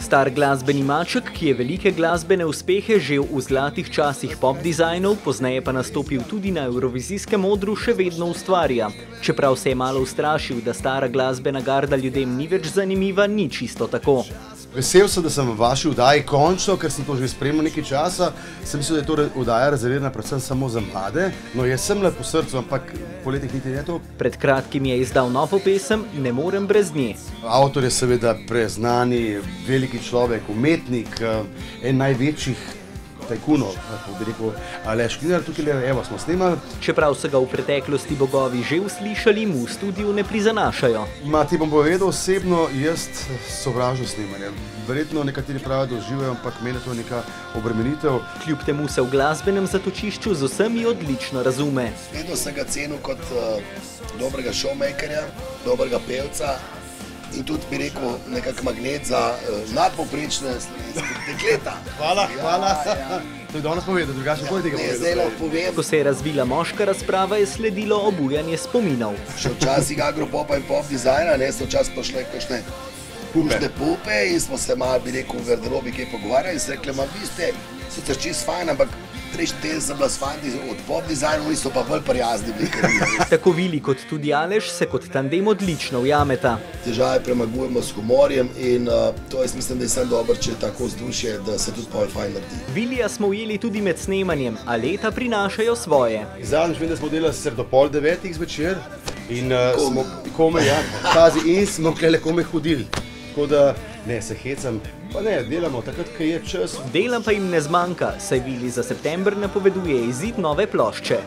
Star glasbeni maček, ki je velike glasbene uspehe žel v zlatih časih pop dizajnov, pozneje pa nastopil tudi na evrovizijskem odru, še vedno ustvarja. Čeprav se je malo ustrašil, da stara glasbena garda ljudem ni več zanimiva, ni čisto tako. Vesel sem, da sem v vaši oddaji končno, ker sem to že spremljal nekaj časa. Sem mislil, da je to oddaja rezervirana predvsem samo za mlade. No, jaz sem le po srcu, ampak po letih niti ne to. Pred kratkim je izdal novo pesem Ne morem brez nje. Avtor je seveda preznani, veliki človek, umetnik, en največjih tajkunov, kako bi rekel Aleš Klinar, tukaj evo smo snemali. Čeprav so ga v preteklosti bogovi že uslišali, mu v studiu ne prizanašajo. Ti bom povedal osebno, jaz sovražim snemanje. Verjetno nekateri pravijo, da uživajo, ampak meni je to neka obremenitev. Kljub temu se v glasbenem zatočišču z vsemi odlično razume. Vedno sem ga cenil kot dobrega showmakerja, dobrega pevca in tudi bi rekel nekak magnet za nadpovprečne slovenske dekleta. Hvala. To je danes povedal, drugače nikoli tega povedal. Zdaj lahko povem. Ko se je razvila moška razprava, je sledilo obujanje spominov. Še včasih agropopa in pop dizajna, so včasih pa šle kakšne pupe in smo se malo, bi rekel, v garderobi kaj pogovarjali in se rekli, vi ste sicer čist fajn, ampak 43 sem bila s fanti od pop dizajnov, oni so pa bolj prijazni bili. Tako Vili kot tudi Aleš se kot tandem odlično ujameta. Težave premagujemo s humorjem in to jaz mislim, da je samo dobro, če je tako vzdušje, da se tudi pol fajn naredi. Vilija smo ujeli tudi med snemanjem, a leta prinašajo svoje. Zadnjič vem, da smo delali sicer do 8:30 zvečer in smo komaj, in smo klele komaj hodili. Tako da, ne, se hecam, pa ne, delamo takrat, ko je čas. Dela pa jim ne zmanjka, saj Vili za september napoveduje izid nove plošče.